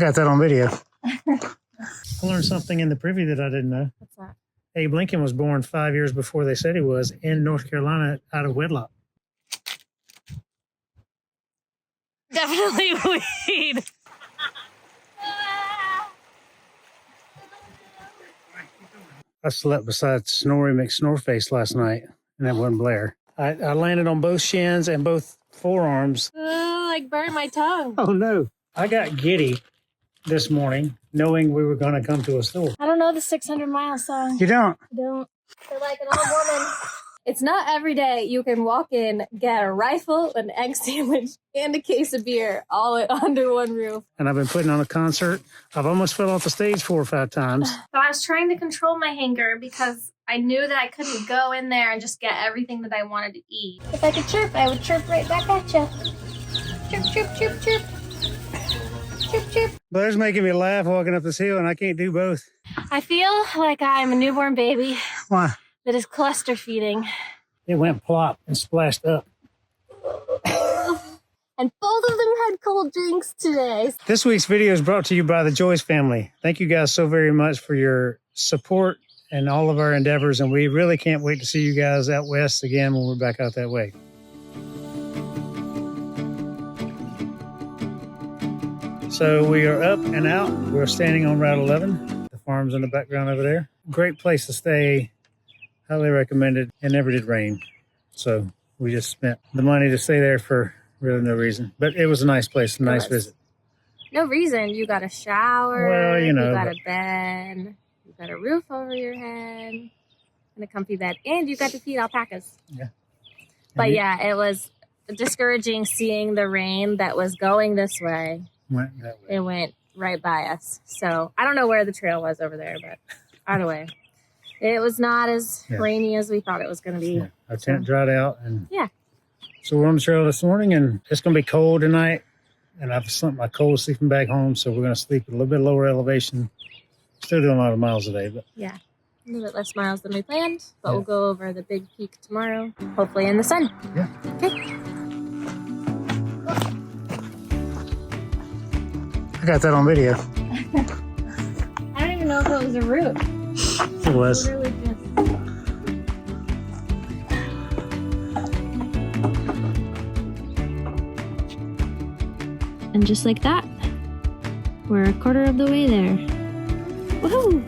got that on video. I learned something in the preview that I didn't know. What's that? Abe Lincoln was born 5 years before they said he was in North Carolina out of wedlock. Definitely weed. I slept beside Snorri McSnoreface last night, and that wasn't Blair. I landed on both shins and both forearms. Like burned my tongue. Oh, no. I got giddy this morning knowing we were going to come to a store. I don't know the 600 Mile song. You don't? I don't. They're like an old woman. It's not every day you can walk in, get a rifle, an egg sandwich, and a case of beer all under one roof. And I've been putting on a concert. I've almost fell off the stage 4 or 5 times. So I was trying to control my hunger because I knew that I couldn't go in there and just get everything that I wanted to eat. If I could chirp, I would chirp right back at you. Chirp, chirp, chirp, chirp. Chirp, chirp. Blair's making me laugh walking up this hill, and I can't do both. I feel like I'm a newborn baby. Why? That is cluster feeding. It went plop and splashed up. And both of them had cold drinks today. This week's video is brought to you by the Joyce family. Thank you guys so very much for your support and all of our endeavors, and we really can't wait to see you guys out west again when we're back out that way. So we are up and out. We're standing on Route 11. The farm's in the background over there. Great place to stay. Highly recommended. It never did rain. So we just spent the money to stay there for really no reason. But it was a nice place, a nice visit. No reason. You got a shower. Well, you know. You got a bed. You got a roof over your head. And a comfy bed. And you got to feed alpacas. Yeah. But yeah, it was discouraging seeing the rain that was going this way. Went that way. It went right by us. So I don't know where the trail was over there, but either way. It was not as rainy as we thought it was going to be. Yeah. Our tent dried out. And yeah. So we're on the trail this morning, and it's going to be cold tonight. And I've slept my cold sleeping back home, so we're going to sleep at a little bit lower elevation. Still doing a lot of miles a day. But yeah, a little bit less miles than we planned, but we'll go over the big peak tomorrow, hopefully in the sun. Yeah. Okay. I got that on video. I don't even know if it was a root. It was. Literally just... And just like that, we're a quarter of the way there. Woohoo!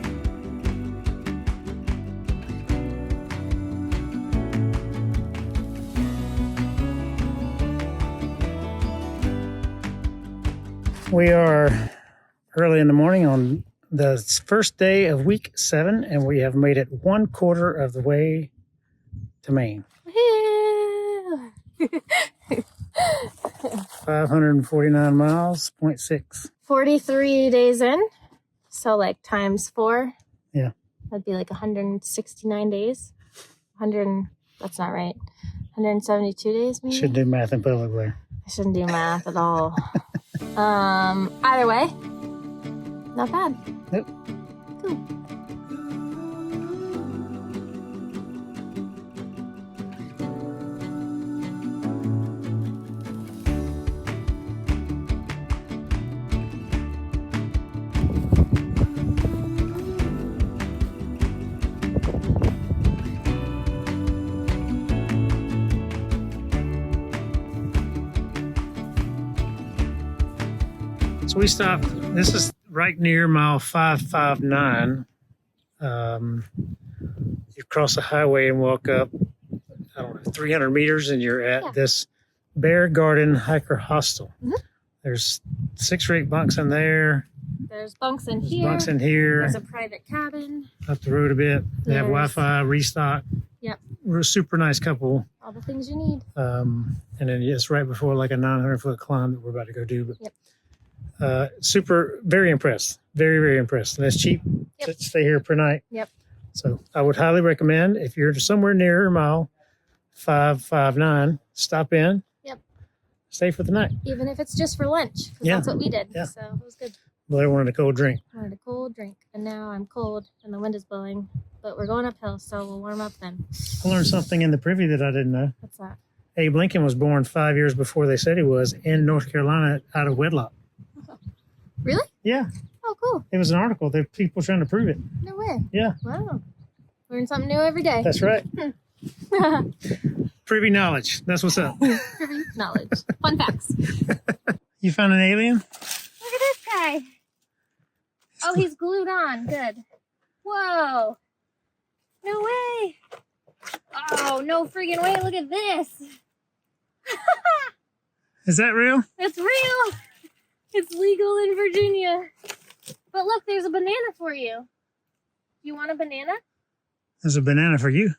We are early in the morning on the first day of week 7, and we have made it 1/4 of the way to Maine. 549 miles, 0.6. 43 days in, so like times 4. Yeah. That'd be like 169 days. 100, that's not right. 172 days maybe? Should do math in public, Blair. I shouldn't do math at all. Either way, not bad. Nope. Cool. So we stopped. This is right near mile 559. You cross the highway and walk up, I don't know, 300 meters, and you're at this Bear Garden Hiker Hostel. Mm-hmm. There's 6 or 8 bunks in there. There's bunks in here. Bunks in here. There's a private cabin. Up the road a bit. They have Wi-Fi, restock. Yep. We're a super nice couple. All the things you need. And then it's right before like a 900-foot climb that we're about to go do. But very impressed. Very, very impressed. And it's cheap to stay here per night. Yep. So I would highly recommend, if you're somewhere near mile 559, stop in. Yep. Stay for the night. Even if it's just for lunch, because that's what we did. Yeah. So it was good. Blair wanted a cold drink. I wanted a cold drink, and now I'm cold, and the wind is blowing. But we're going uphill, so we'll warm up then. I learned something in the preview that I didn't know. What's that? Abe Lincoln was born 5 years before they said he was in North Carolina out of wedlock. Really? Yeah. Oh, cool. It was an article. There are people trying to prove it. No way. Yeah. Wow. Learn something new every day. That's right. Privy knowledge. That's what's up. Privy knowledge. Fun facts. You found an alien? Look at this guy. Oh, he's glued on. Good. Whoa. No way. Oh, no freaking way. Look at this. Is that real? It's real. It's legal in Virginia. But look, there's a banana for you. You want a banana? There's a banana for you.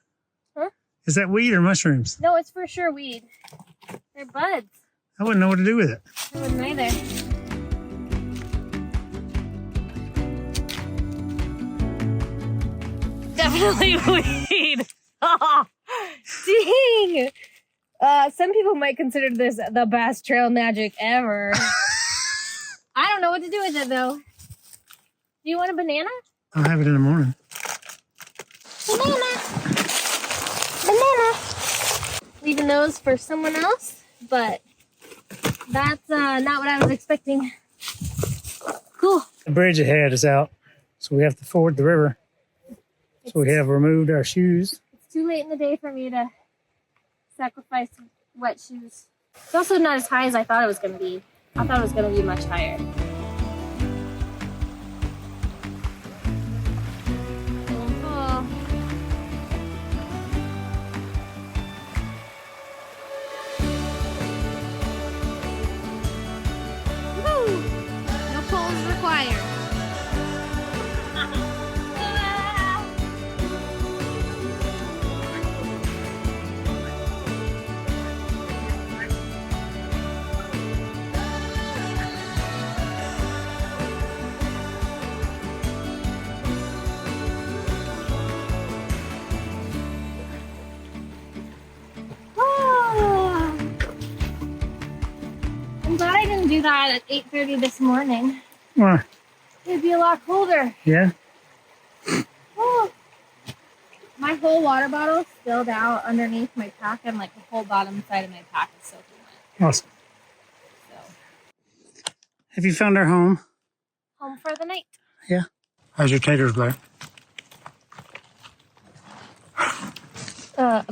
Huh? Is that weed or mushrooms? No, it's for sure weed. They're buds. I wouldn't know what to do with it. I wouldn't either. Definitely weed. Oh, dang. Some people might consider this the best trail magic ever. I don't know what to do with it though. Do you want a banana? I'll have it in the morning. Banana. Banana. Leaving those for someone else, but that's not what I was expecting. Cool. The bridge ahead is out, so we have to ford the river. So we have removed our shoes. It's too late in the day for me to sacrifice wet shoes. It's also not as high as I thought it was going to be. I thought it was going to be much higher. Oh. Woo! No poles required. I'm glad I didn't do that at 8:30 this morning. Why? It'd be a lot colder. Yeah? Oh. My whole water bottle spilled out underneath my pack, and like the whole bottom side of my pack is soaking wet. Awesome. So, Have you found our home? home for the night. Yeah. How's your taters, Blair?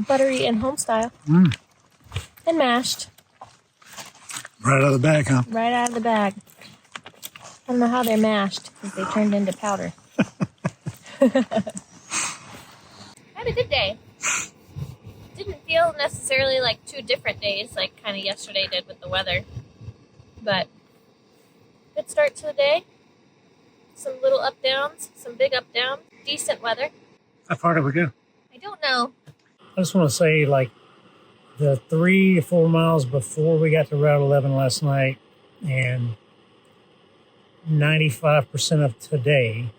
Buttery and home style. Mm. And mashed. Right out of the bag, huh? Right out of the bag. I don't know how they're mashed because they turned into powder. I had a good day. Didn't feel necessarily like 2 different days like kind of yesterday did with the weather. But good start to the day. Some little up downs, some big up downs, decent weather. How far did we go? I don't know. I just want to say, like, the 3 to 4 miles before we got to Route 11 last night and 95% of today,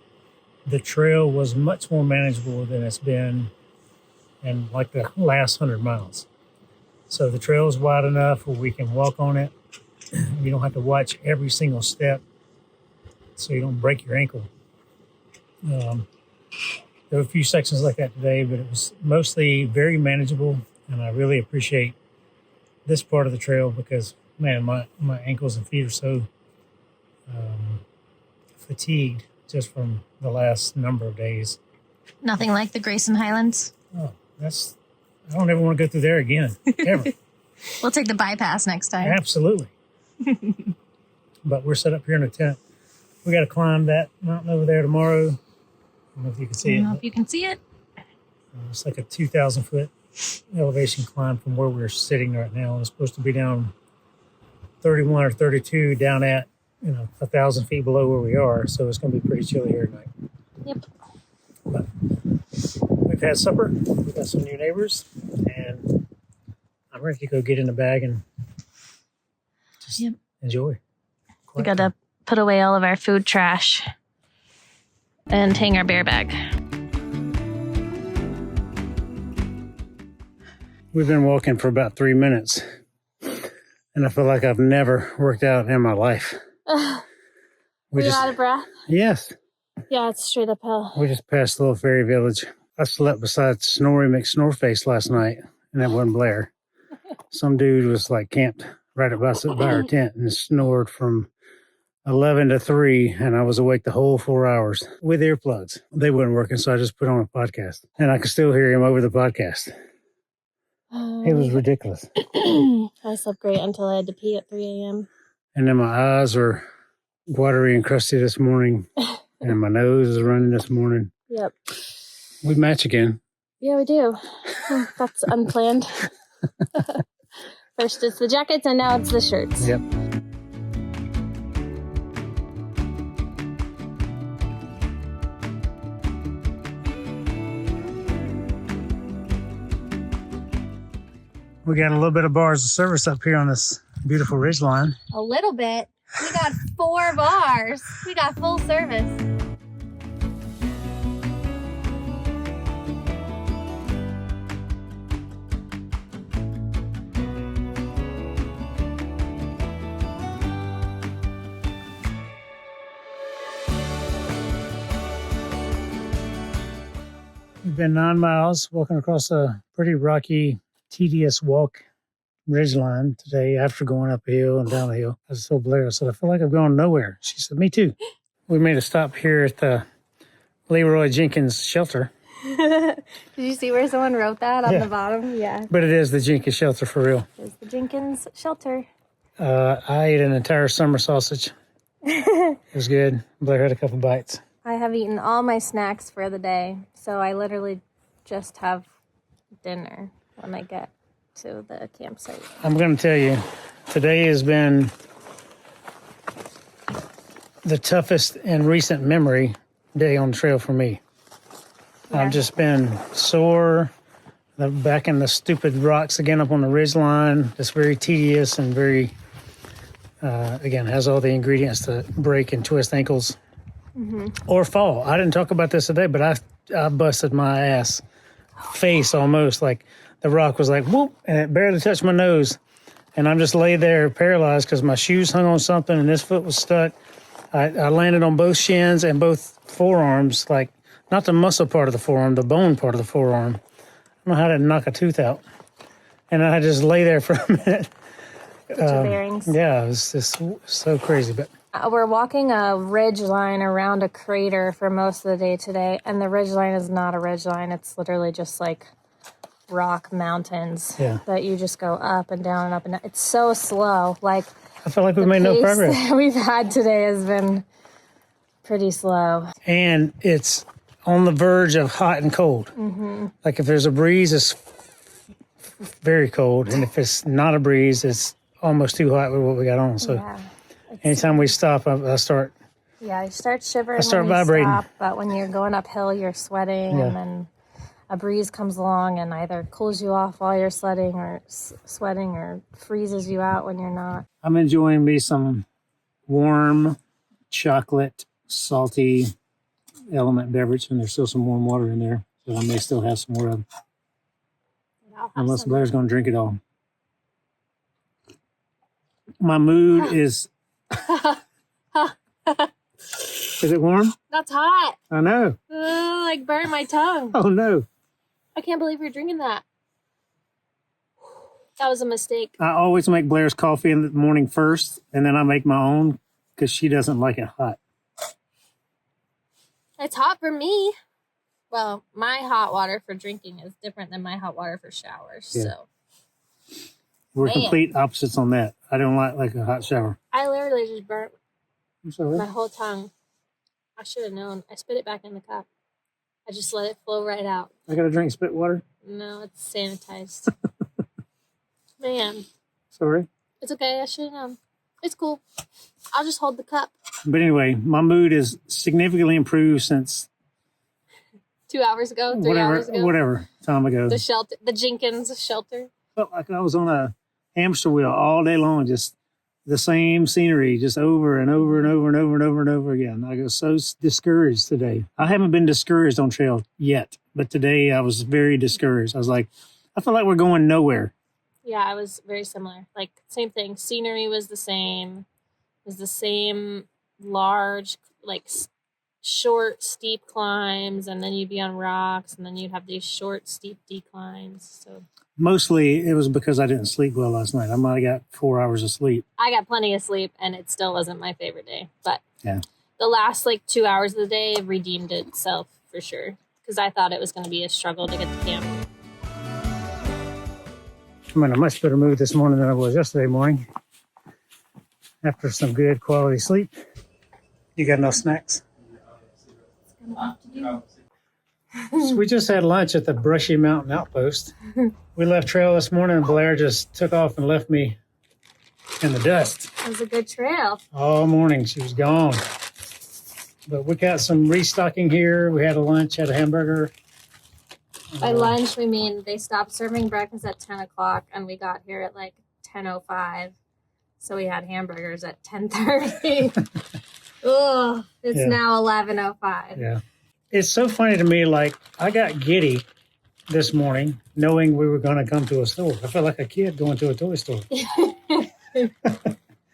the trail was much more manageable than it's been in like the last 100 miles. So the trail is wide enough where we can walk on it. You don't have to watch every single step so you don't break your ankle. There were a few sections like that today, but it was mostly very manageable. And I really appreciate this part of the trail because, man, my ankles and feet are so fatigued just from the last number of days. Nothing like the Grayson Highlands. Oh, I don't ever want to go through there again, ever. We'll take the bypass next time. Absolutely. But we're set up here in a tent. We got to climb that mountain over there tomorrow. I don't know if you can see it. I don't know if you can see it. It's like a 2,000-foot elevation climb from where we're sitting right now. It's supposed to be down 31 or 32 down at 1,000 feet below where we are. So it's going to be pretty chilly here tonight. Yep. But we've had supper. We've got some new neighbors, and I'm ready to go get in the bag and just enjoy. We got to put away all of our food trash and hang our bear bag. We've been walking for about 3 minutes, and I feel like I've never worked out in my life. We're out of breath? Yes. Yeah, it's straight uphill. We just passed the little fairy village. I slept beside Snorri McSnoreface last night, and that wasn't Blair. Some dude was like camped right by our tent and snored from 11 to 3, and I was awake the whole 4 hours with earplugs. They weren't working, so I just put on a podcast, and I could still hear him over the podcast. It was ridiculous. I slept great until I had to pee at 3 a.m. And then my eyes were watery and crusty this morning, and my nose is running this morning. Yep. We match again. Yeah, we do. That's unplanned. First it's the jackets, and now it's the shirts. Yep. We got a little bit of bars of service up here on this beautiful ridgeline. A little bit. We got 4 bars. We got full service. We've been 9 miles walking across a pretty rocky, tedious walk ridgeline today after going up a hill and down a hill. I told Blair, I said, I feel like I'm going nowhere. She said, me too. We made a stop here at the Leroy Jenkins shelter. Did you see where someone wrote that on the bottom? Yeah. But it is the Jenkins shelter for real. It's the Jenkins shelter. I ate an entire summer sausage. It was good. Blair had a couple bites. I have eaten all my snacks for the day, so I literally just have dinner when I get to the campsite. I'm going to tell you, today has been the toughest in recent memory day on the trail for me. Yeah. I've just been sore, back in the stupid rocks again up on the ridgeline. Just very tedious and very, again, has all the ingredients to break and twist ankles or fall. I didn't talk about this today, but I busted my ass, face almost, like the rock was like, whoop, and it barely touched my nose. And I'm just laid there paralyzed because my shoes hung on something and this foot was stuck. I landed on both shins and both forearms, like not the muscle part of the forearm, the bone part of the forearm. I don't know how to knock a tooth out. And I just lay there for a minute. Get your bearings. Yeah, it was just so crazy. But we're walking a ridge line around a crater for most of the day today, and the ridge line is not a ridge line. It's literally just like rock mountains that you just go up and down and up and down. It's so slow. Like, I feel like we've made no progress. The pace we've had today has been pretty slow. And it's on the verge of hot and cold. Like if there's a breeze, it's very cold. And if it's not a breeze, it's almost too hot with what we got on. So anytime we stop, I start... Yeah, you start shivering. I start vibrating. Stop, but when you're going uphill, you're sweating, and then a breeze comes along and either cools you off while you're sweating or freezes you out when you're not. I'm enjoying me some warm chocolate, salty element beverage, and there's still some warm water in there, so I may still have some more of them. Unless Blair's going to drink it all. My mood is... Is it warm? That's hot. I know. Like burn my tongue. Oh no. I can't believe you're drinking that. That was a mistake. I always make Blair's coffee in the morning first, and then I make my own because she doesn't like it hot. It's hot for me. Well, my hot water for drinking is different than my hot water for showers. Yeah. So we're complete opposites on that. I don't like a hot shower. I literally just burnt my whole tongue. I should have known. I spit it back in the cup. I just let it flow right out. I gotta drink spit water? No, it's sanitized. Man. Sorry. It's okay. I should have known. It's cool. I'll just hold the cup. But anyway, my mood is significantly improved since 2 hours ago, 3 hours ago. Whatever time ago. The shelter, the Jenkins shelter. Felt like I was on a hamster wheel all day long, just the same scenery, just over and over and over and over and over and over again. I was so discouraged today. I haven't been discouraged on trail yet, but today I was very discouraged. I was like, I feel like we're going nowhere. Yeah, I was very similar. Like, same thing. Scenery was the same. It was the same large, like, short, steep climbs, and then you'd be on rocks, and then you'd have these short, steep declines. So Mostly it was because I didn't sleep well last night. I might have got 4 hours of sleep. I got plenty of sleep, and it still wasn't my favorite day. But Yeah. the last like 2 hours of the day redeemed itself for sure, because I thought it was going to be a struggle to get to camp. I'm in a much better mood this morning than I was yesterday morning. After some good quality sleep. You got no snacks? So we just had lunch at the Brushy Mountain Outpost. We left trail this morning and Blair just took off and left me in the dust. It was a good trail. All morning she was gone. But we got some restocking here. We had a lunch, had a hamburger. By lunch, we mean they stopped serving breakfast at 10 o'clock and we got here at like 10:05. So we had hamburgers at 10:30. Oh, it's now 11:05. Yeah. It's so funny to me, like, I got giddy this morning knowing we were going to come to a store. I felt like a kid going to a toy store.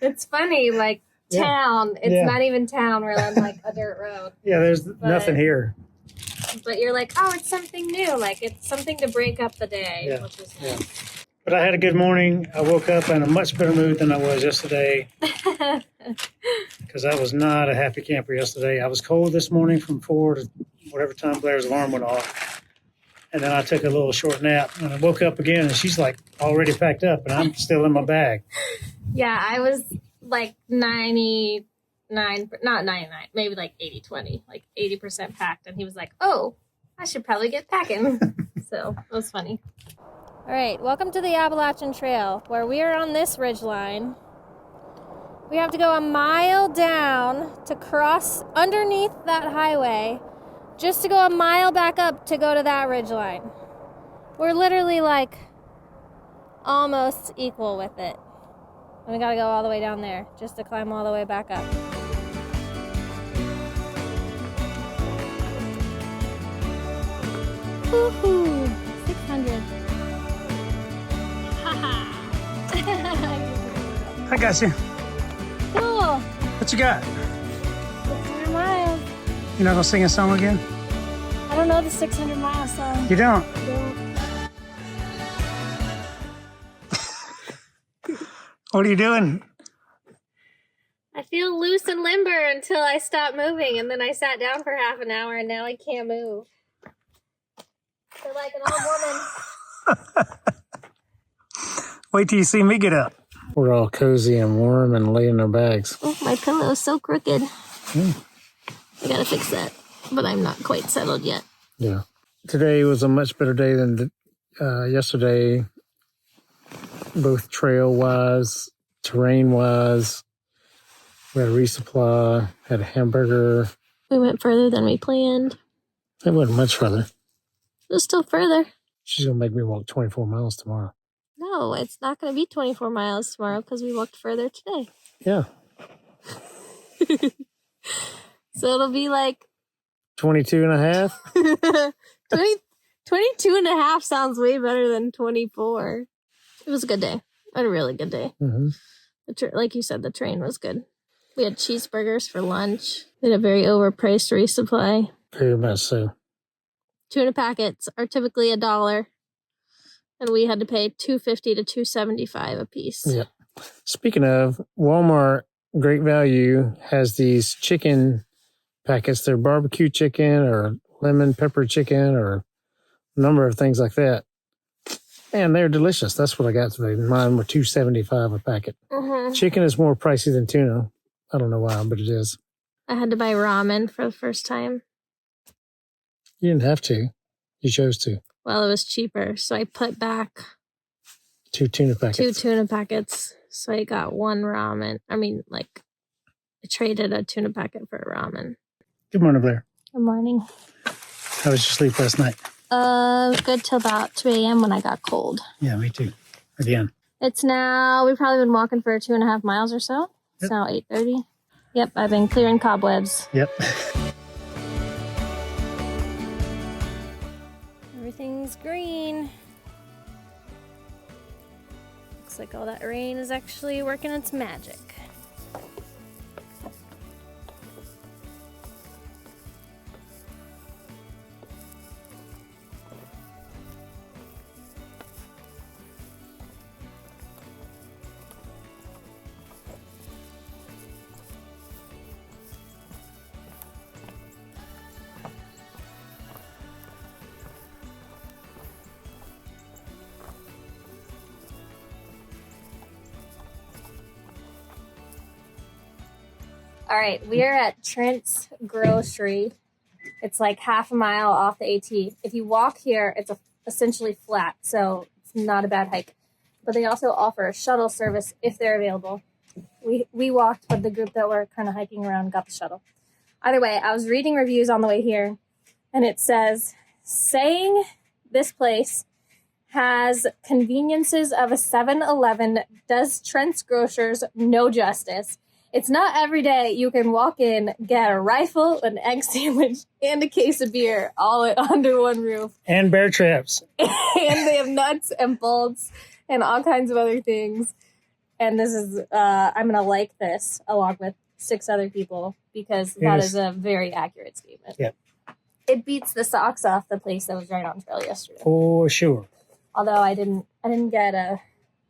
It's funny, like, town. It's not even town. We're on, like, a dirt road. Yeah, there's nothing here. But you're like, oh, it's something new. Like, it's something to break up the day. Which is nice. But I had a good morning. I woke up in a much better mood than I was yesterday. Because I was not a happy camper yesterday. I was cold this morning from 4 to whatever time Blair's alarm went off. And then I took a little short nap. And I woke up again, and she's like already packed up, and I'm still in my bag. Yeah, I was like 99, not 99, maybe like 80-20, like 80% packed. And he was like, oh, I should probably get packing. So it was funny. All right, welcome to the Appalachian Trail, where we are on this ridgeline. We have to go a mile down to cross underneath that highway, just to go a mile back up to go to that ridgeline. We're literally like almost equal with it. And we gotta go all the way down there just to climb all the way back up. Woohoo! 600. I got you. Cool. What you got? 600 miles. You're not going to sing a song again? I don't know the 600 mile song. You don't? What are you doing? I feel loose and limber until I stop moving, and then I sat down for half an hour, and now I can't move. I feel like an old woman. Wait till you see me get up. We're all cozy and warm and laying in our bags. Oh, my pillow is so crooked. I gotta fix that, but I'm not quite settled yet. Yeah. Today was a much better day than yesterday, both trail-wise, terrain-wise. We had a resupply, had a hamburger. We went further than we planned. It wasn't much further. It was still further. She's going to make me walk 24 miles tomorrow. No, it's not going to be 24 miles tomorrow because we walked further today. Yeah. So it'll be like 22 and a half? 22 and a half sounds way better than 24. It was a good day. I had a really good day. Mm-hmm. Like you said, the train was good. We had cheeseburgers for lunch. We had a very overpriced resupply. Very much so. Tuna packets are typically $1, and we had to pay $2.50 to $2.75 a piece. Yeah. Speaking of, Walmart, great value, has these chicken packets. They're barbecue chicken or lemon pepper chicken or a number of things like that. And they're delicious. That's what I got today. Mine were $2.75 a packet. Mm-hmm. Chicken is more pricey than tuna. I don't know why, but it is. I had to buy ramen for the first time. You didn't have to. You chose to. Well, it was cheaper, so I put back 2 tuna packets. 2 tuna packets. So I got 1 ramen. I mean, like, I traded a tuna packet for a ramen. Good morning, Blair. Good morning. How was your sleep last night? Good till about 2 a.m. when I got cold. Yeah, me too. Again. It's now, we've probably been walking for 2.5 miles or so. It's now 8:30. Yep, I've been clearing cobwebs. Yep. Everything's green. Looks like all that rain is actually working its magic. All right, we are at Trent's Grocery. It's like half a mile off the AT. If you walk here, it's essentially flat, so it's not a bad hike. But they also offer a shuttle service if they're available. We walked, but the group that were kind of hiking around got the shuttle. Either way, I was reading reviews on the way here, and it says, saying this place has conveniences of a 7-Eleven does Trent's Grocers no justice. It's not every day you can walk in, get a rifle, an egg sandwich, and a case of beer all under one roof. And bear traps. And they have nuts and bolts and all kinds of other things. And this is, I'm going to like this along with 6 other people because that is a very accurate statement. Yep. It beats the socks off the place that was right on trail yesterday. For sure. Although I didn't get a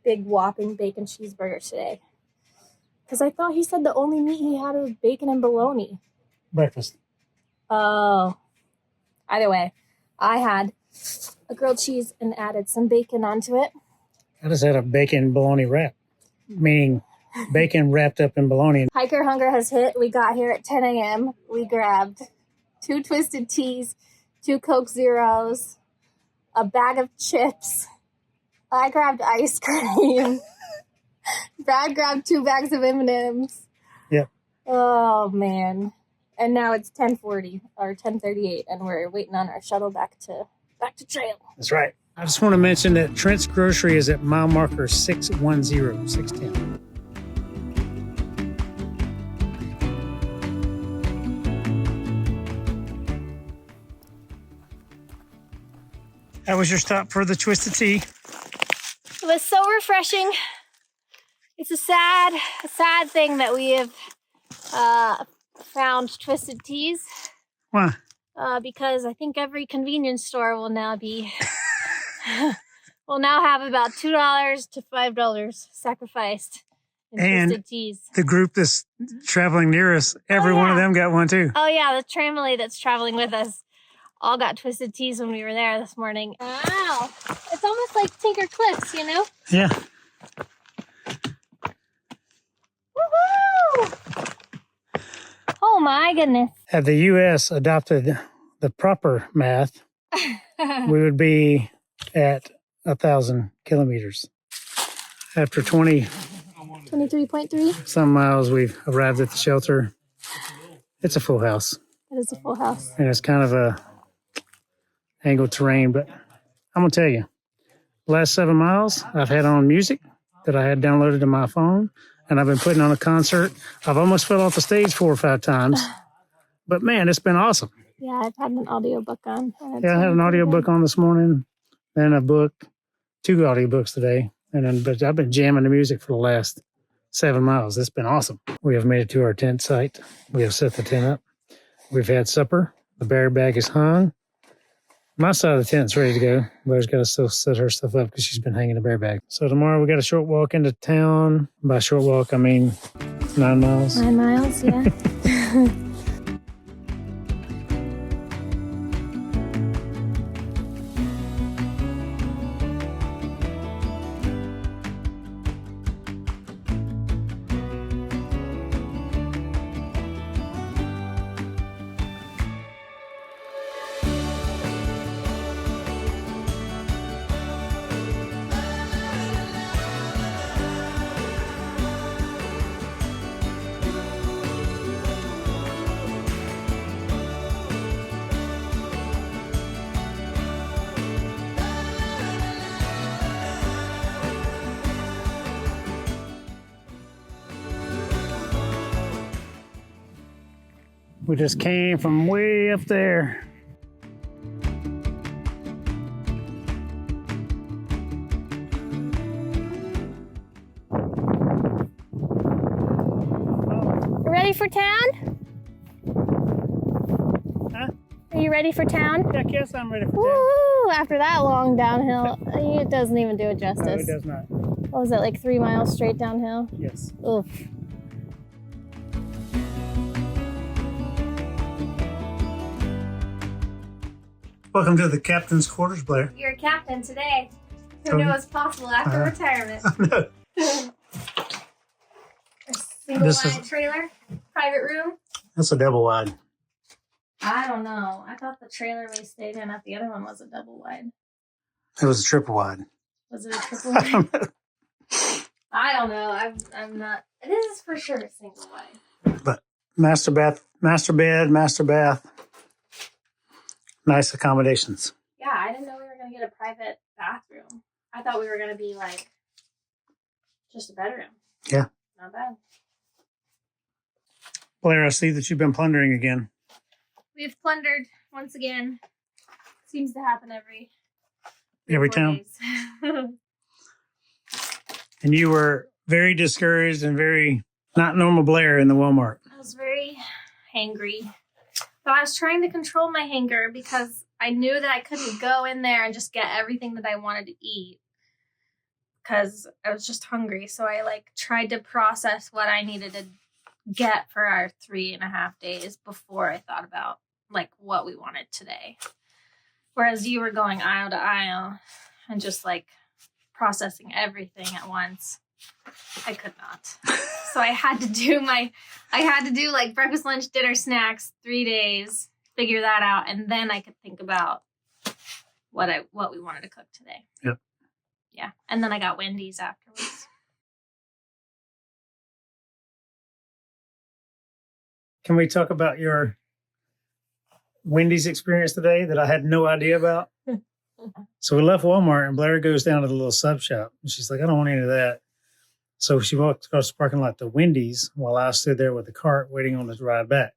big whopping bacon cheeseburger today. Because I thought he said the only meat he had was bacon and bologna. Breakfast. Oh. Either way, I had a grilled cheese and added some bacon onto it. I just had a bacon bologna wrap, meaning bacon wrapped up in bologna. Hiker hunger has hit. We got here at 10 a.m. We grabbed 2 Twisted Teas, 2 Coke Zeros, a bag of chips. I grabbed ice cream. Brad grabbed 2 bags of M&Ms. Yep. Oh, man. And now it's 10:40 or 10:38, and we're waiting on our shuttle back to trail. That's right. I just want to mention that Trent's Grocery is at mile marker 610, 610. That was your stop for the Twisted Tea. It was so refreshing. It's a sad thing that we have found Twisted Teas. Why? Because I think every convenience store will now have about $2 to $5 sacrificed in Twisted Teas. The group that's traveling near us, every one of them got one too. Oh yeah, the family that's traveling with us all got Twisted Teas when we were there this morning. Wow, it's almost like Tinker Cliffs, you know? Yeah. Woohoo! Oh my goodness. Had the U.S. adopted the proper math, we would be at 1,000 kilometers. After 23.3? some miles, we've arrived at the shelter. It's a full house. It is a full house. And it's kind of a angled terrain, but I'm going to tell you, last 7 miles, I've had on music that I had downloaded to my phone, and I've been putting on a concert. I've almost fell off the stage 4 or 5 times, but man, it's been awesome. Yeah, I've had an audiobook on. I had an audiobook on this morning, then a book, 2 audiobooks today, but I've been jamming the music for the last 7 miles. It's been awesome. We have made it to our tent site. We have set the tent up. We've had supper. The bear bag is hung. My side of the tent's ready to go. Blair's got to still set her stuff up because she's been hanging the bear bag. So tomorrow we got a short walk into town. By short walk, I mean 9 miles. 9 miles, yeah. We just came from way up there. Ready for town? Huh? Are you ready for town? Yeah, I guess I'm ready for town. Woo! After that long downhill, it doesn't even do it justice. No, it does not. What was it, like 3 miles straight downhill? Yes. Oof. Welcome to the captain's quarters, Blair. You're a captain today. Who Oh, knew it was possible after retirement? No. A single This wide is- trailer. private room? That's a double wide. I don't know. I thought the trailer we stayed in at the other one was a double wide. It was a triple wide. Was it a triple wide? I don't know. I'm not. This is for sure a single wide. But master bed, master bath. Nice accommodations. Yeah, I didn't know we were going to get a private bathroom. I thought we were going to be like just a bedroom. Yeah. Not bad. Blair, I see that you've been plundering again. We've plundered once again. Seems to happen every time. And you were very discouraged and very not normal Blair in the Walmart. I was very hangry. But I was trying to control my hanger because I knew that I couldn't go in there and just get everything that I wanted to eat because I was just hungry. So I tried to process what I needed to get for our 3.5 days before I thought about what we wanted today. Whereas you were going aisle to aisle and just processing everything at once. I could not. So I had to do breakfast, lunch, dinner, snacks, 3 days, figure that out, and then I could think about what we wanted to cook today. Yep. Yeah. And then I got Wendy's afterwards. Can we talk about your Wendy's experience today that I had no idea about? So we left Walmart and Blair goes down to the little sub shop and she's like, I don't want any of that. So she walked across the parking lot to Wendy's while I stood there with the cart waiting on the ride back.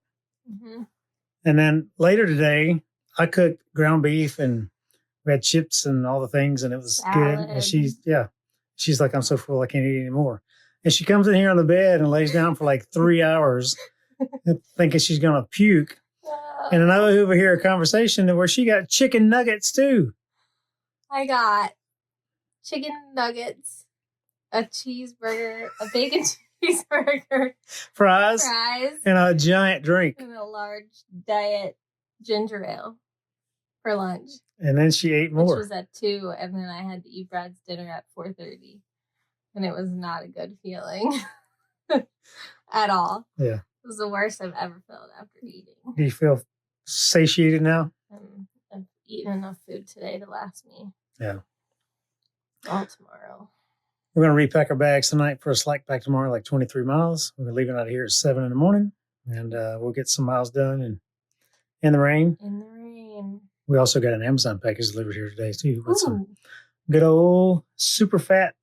Mm-hmm. And then later today, I cooked ground beef and we had chips and all the things and it was good. And she's like, I'm so full, I can't eat anymore. And she comes in here on the bed and lays down for 3 hours thinking she's going to puke. And then I overhear a conversation where she got chicken nuggets too. I got chicken nuggets, a cheeseburger, a bacon cheeseburger, fries, and a giant drink. And a large diet ginger ale for lunch. And then she ate more. Which was at 2, and then I had to eat Brad's dinner at 4:30. And it was not a good feeling at all. Yeah. It was the worst I've ever felt after eating. Do you feel satiated now? I've eaten enough food today to last me. Yeah. All tomorrow. We're going to repack our bags tonight for a slack pack tomorrow, 23 miles. We're leaving out of here at 7 in the morning, and we'll get some miles done and in the rain. In the rain. We also got an Amazon package delivered here today, too, with some good old super fat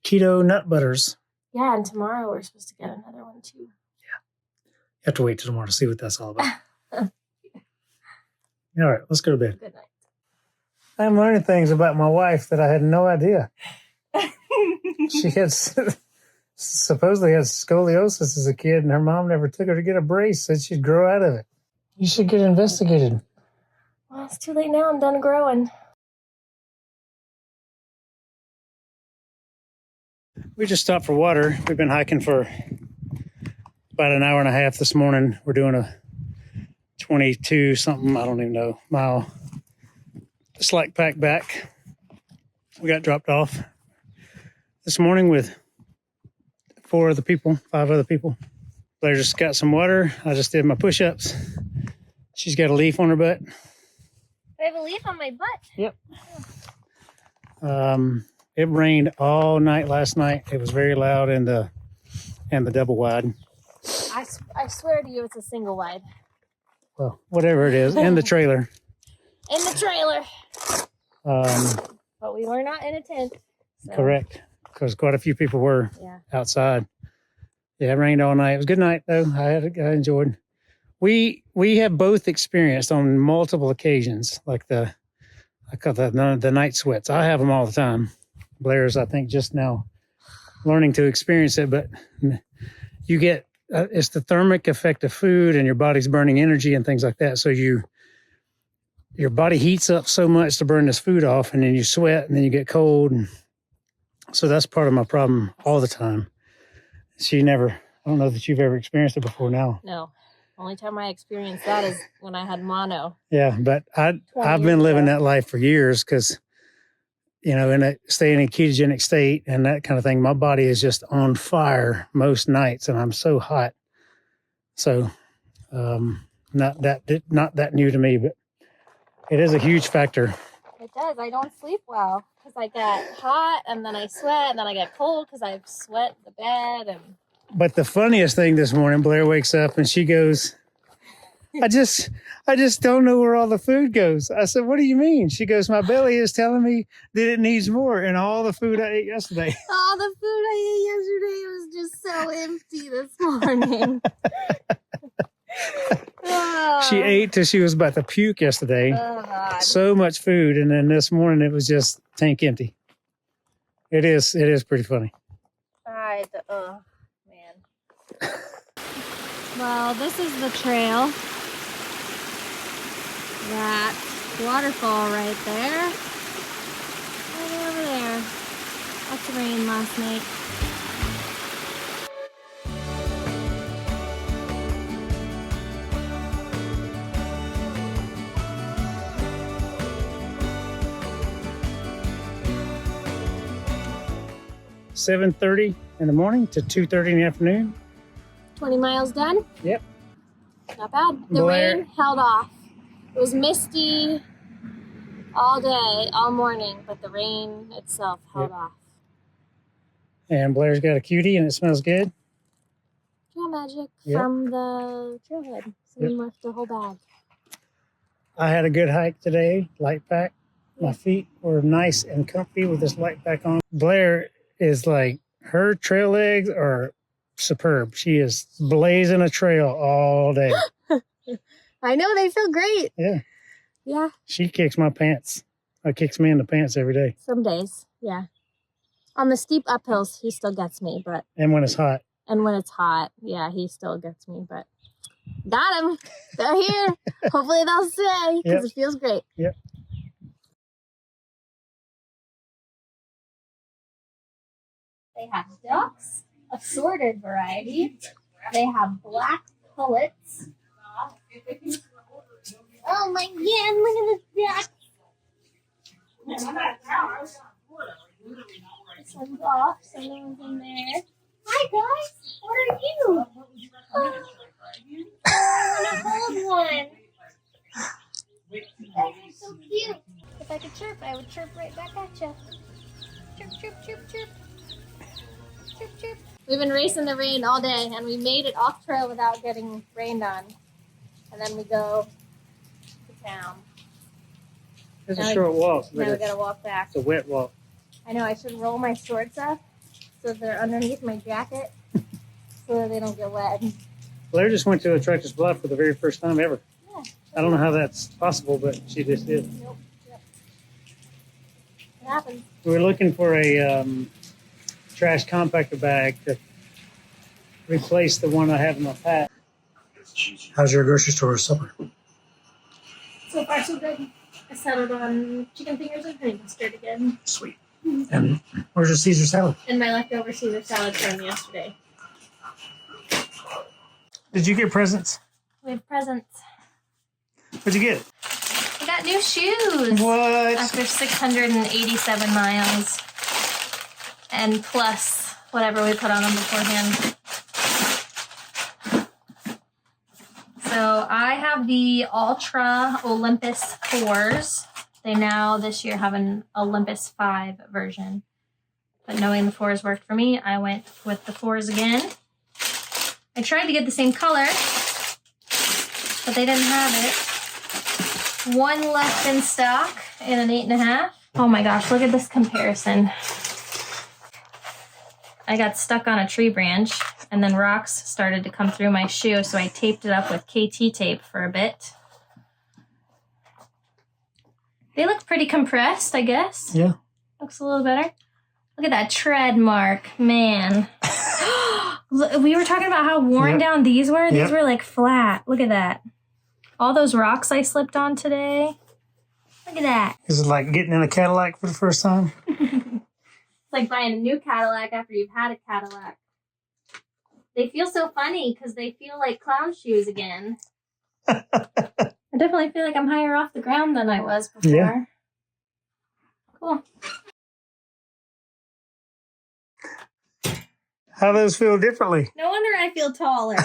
keto nut butters. Yeah, and tomorrow we're supposed to get another one, too. Yeah. You have to wait till tomorrow to see what that's all about. All right, let's go to bed. Good night. I'm learning things about my wife that I had no idea. She had supposedly had scoliosis as a kid, and her mom never took her to get a brace, said she'd grow out of it. You should get investigated. Well, it's too late now. I'm done growing. We just stopped for water. We've been hiking for about an hour and a half this morning. We're doing a 22 something, I don't even know, mile slack pack back. We got dropped off this morning with 5 other people. Blair just got some water. I just did my push-ups. She's got a leaf on her butt. I have a leaf on my butt. Yep. It rained all night last night. It was very loud in the double wide. I swear to you, it's a single wide. Well, whatever it is, in the trailer. In the trailer. But we were not in a tent. So. Correct. Because quite a few people were outside. Yeah, it rained all night. It was a good night, though. I enjoyed. We have both experienced on multiple occasions, the night sweats. I have them all the time. Blair's, I think, just now learning to experience it, but you get it's the thermic effect of food, and your body's burning energy and things like that. So your body heats up so much to burn this food off, and then you sweat, and then you get cold, and so that's part of my problem all the time. I don't know that you've ever experienced it before now. No. Only time I experienced that is when I had mono. Yeah, but I've been living that life for years because, staying in a ketogenic state and that kind of thing, my body is just on fire most nights and I'm so hot. So not that new to me, but it is a huge factor. It does. I don't sleep well because I get hot and then I sweat and then I get cold because I sweat the bed. And But the funniest thing this morning, Blair wakes up and she goes, I just don't know where all the food goes. I said, what do you mean? She goes, my belly is telling me that it needs more, and all the food I ate yesterday. all the food I ate yesterday was just so empty this morning. She ate till she was about to puke yesterday. Oh, God. So much food, and then this morning it was just tank empty. It is pretty funny. Man. Well, this is the trail. That waterfall right there. Right over there. Lots of rain last night. $7:30 in the morning to 2:30 in the afternoon. 20 miles done? Yep. Not bad. The rain held off. It was misty all day, all morning, but the rain itself held off. And Blair's got a cutie and it smells good. Trail magic from the trailhead. Someone left a whole bag. I had a good hike today, light pack. My feet were nice and comfy with this light pack on. Blair is like, her trail legs are superb. She is blazing a trail all day. I know, they feel great. Yeah. Yeah. She kicks my pants. Kicks me in the pants every day. Some days, yeah. On the steep uphills, he still gets me, but... And when it's hot. And when it's hot, yeah, he still gets me, but... Got him! They're here! Hopefully they'll stay, because it feels great. Yep. They have ducks, assorted variety. They have black pullets. Oh my god, look at this duck. This one's off, so no one's in there. Hi guys, what are you? Oh, I want to hold one. That's so cute. If I could chirp, I would chirp right back at you. Chirp, chirp, chirp, chirp. Chirp, chirp. We've been racing the rain all day, and we made it off trail without getting rained on. And then we go to town. It's a short walk. Now we gotta walk back. It's a wet walk. I know, I should roll my shorts up so they're underneath my jacket so that they don't get wet. Blair just went to a Tractor's Bluff for the very first time ever. Yeah. I don't know how that's possible, but she just did. Nope. Yep. It happens. We were looking for a trash compactor bag to replace the one I have in my pack. How's your grocery store supper? So far, so good. I settled on chicken fingers and honey mustard again. Sweet. And where's your Caesar salad? And my leftover Caesar salad from yesterday. Did you get presents? We have presents. What'd you get? I got new shoes. What? After 687 miles. And plus whatever we put on them beforehand. So I have the Ultra Olympus 4s. They now this year have an Olympus 5 version. But knowing the 4s worked for me, I went with the 4s again. I tried to get the same color, but they didn't have it. One left in stock in an 8.5. Oh my gosh, look at this comparison. I got stuck on a tree branch and then rocks started to come through my shoe, so I taped it up with KT tape for a bit. They look pretty compressed, I guess. Yeah. Looks a little better. Look at that tread mark, man. We were talking about how worn down these were. These were like flat. Look at that. All those rocks I slipped on today. Look at that. Is it like getting in a Cadillac for the first time? It's like buying a new Cadillac after you've had a Cadillac. They feel so funny because they feel like clown shoes again. I definitely feel like I'm higher off the ground than I was before. Yeah. Cool. How those feel differently? No wonder I feel taller.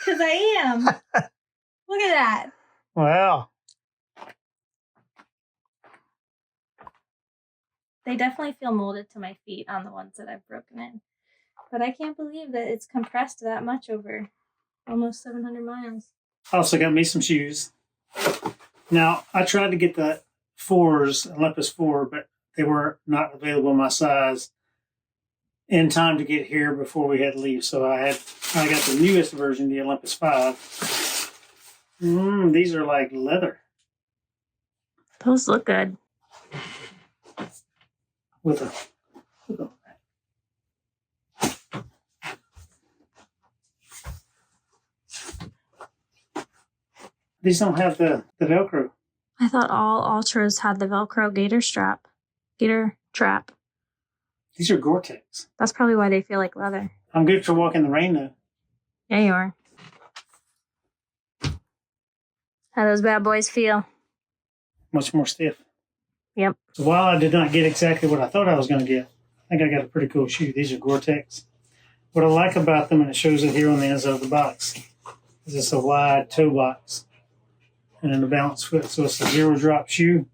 Because I am. Look at that. Wow. They definitely feel molded to my feet on the ones that I've broken in. But I can't believe that it's compressed that much over almost 700 miles. I also got me some shoes. Now, I tried to get the 4s, Olympus 4, but they were not available in my size in time to get here before we had to leave. So I got the newest version, the Olympus 5. These are like leather. Those look good. With a These don't have the Velcro. I thought all Ultras had the Velcro gator trap. These are Gore-Tex. That's probably why they feel like leather. I'm good for walking in the rain, though. Yeah, you are. How those bad boys feel? Much more stiff. Yep. So while I did not get exactly what I thought I was going to get, I think I got a pretty cool shoe. These are Gore-Tex. What I like about them, and it shows it here on the inside of the box, is it's a wide toe box and then a balanced foot. So it's a 0-drop shoe,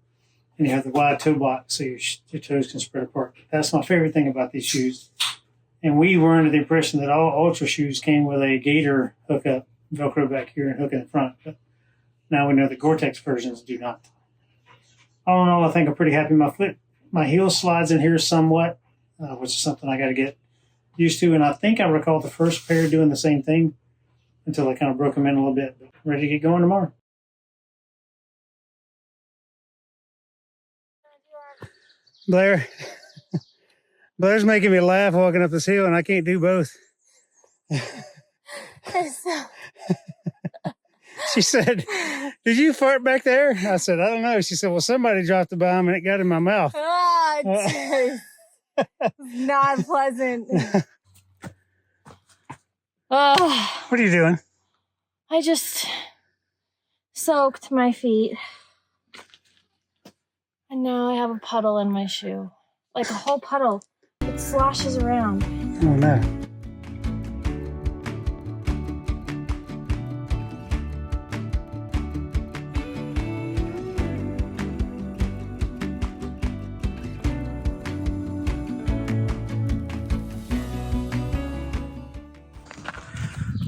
and you have the wide toe box so your toes can spread apart. That's my favorite thing about these shoes. And we were under the impression that all Ultra shoes came with a gator hookup, Velcro back here and hook in the front. But now we know the Gore-Tex versions do not. All in all, I think I'm pretty happy. My heel slides in here somewhat, which is something I got to get used to. And I think I recall the first pair doing the same thing until I kind of broke them in a little bit. But ready to get going tomorrow. Blair's making me laugh walking up this hill, and I can't do both. She said, "Did you fart back there?" I said, "I don't know." She said, "Well, somebody dropped a bomb and it got in my mouth." Oh, not pleasant. Oh, What are you doing? I just soaked my feet. And now I have a puddle in my shoe. Like a whole puddle. It sloshes around. Oh, no.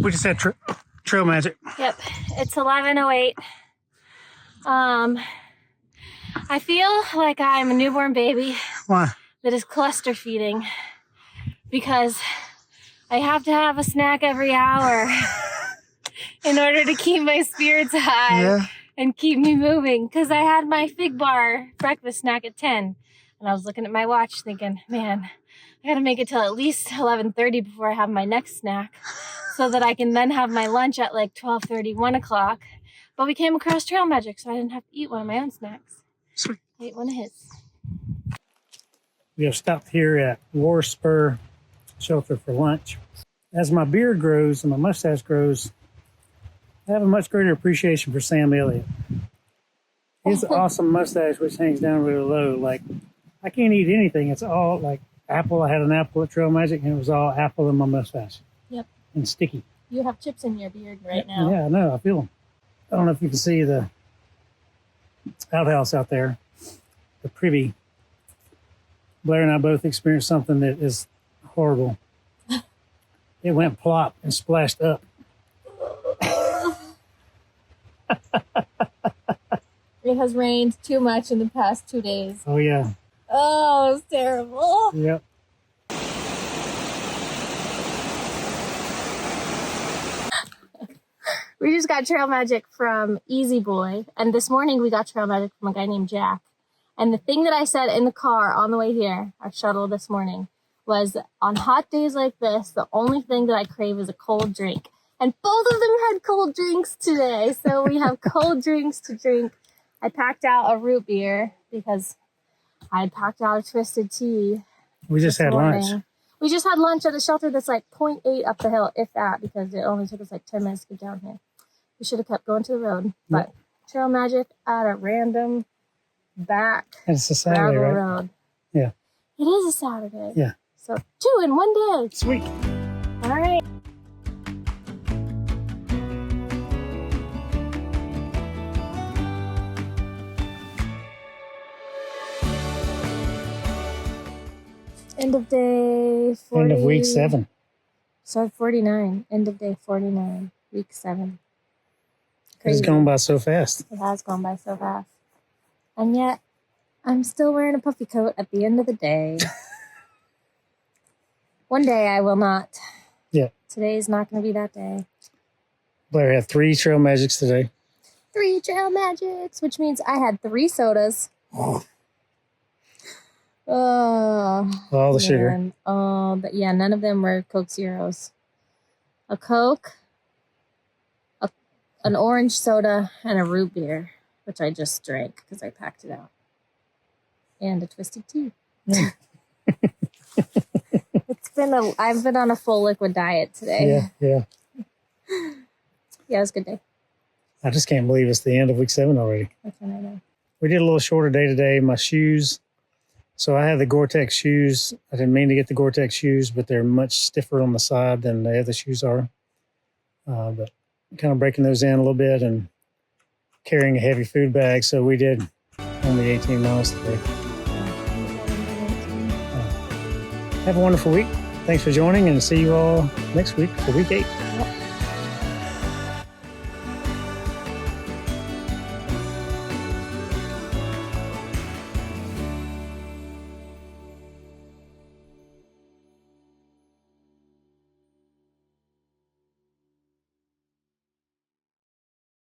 We just had trail magic. Yep, it's 11:08. I feel like I'm a newborn baby. Why? That is cluster feeding because I have to have a snack every hour in order to keep my spirits high and keep me moving. Because I had my fig bar breakfast snack at 10 and I was looking at my watch thinking, man, I gotta make it till at least 11:30 before I have my next snack so that I can then have my lunch at like 12:30, 1 o'clock. But we came across Trail Magic, so I didn't have to eat one of my own snacks. Sweet. I ate one of his. We have stopped here at War Spur Shelter for lunch. As my beard grows and my mustache grows, I have a much greater appreciation for Sam Elliott. His awesome mustache, which hangs down really low. Like, I can't eat anything. It's all like apple. I had an apple at Trail Magic, and it was all apple in my mustache. Yep. And sticky. You have chips in your beard right now. Yeah, I know. I feel them. I don't know if you can see the outhouse out there, the privy. Blair and I both experienced something that is horrible. It went plop and splashed up. It has rained too much in the past 2 days. Oh, yeah. Oh, it's terrible. Yep. We just got Trail Magic from Easy Boy, and this morning we got Trail Magic from a guy named Jack. And the thing that I said in the car on the way here, our shuttle this morning, was on hot days like this, the only thing that I crave is a cold drink. And both of them had cold drinks today, so we have cold drinks to drink. I packed out a root beer because I had packed out a twisted tea. We just had lunch. We just had lunch at a shelter that's like 0.8 up the hill, if that, because it only took us like 10 minutes to get down here. We should have kept going to the road, but Trail Magic at a random back It's a Saturday, gravel right? road. Yeah. It is a Saturday. Yeah. So 2 in 1 day. Sweet. All right. End of day 40. End of week 7. So 49. End of day 49. Week 7. It's gone by so fast. It has gone by so fast. And yet, I'm still wearing a puffy coat at the end of the day. One day I will not. Yeah. Today's not going to be that day. Blair had 3 trail magics today. 3 trail magics, which means I had 3 sodas. Oh. All the sugar. But yeah, none of them were Coke Zeros. A Coke, an orange soda, and a root beer, which I just drank because I packed it out. And a twisted tea. Mm. I've been on a full liquid diet today. Yeah. Yeah, it was a good day. I just can't believe it's the end of week 7 already. That's what I know. We did a little shorter day today. My shoes. So I have the Gore-Tex shoes. I didn't mean to get the Gore-Tex shoes, but they're much stiffer on the side than the other shoes are. But kind of breaking those in a little bit and carrying a heavy food bag. So we did only 18 miles today. Have a wonderful week. Thanks for joining, and see you all next week for week 8.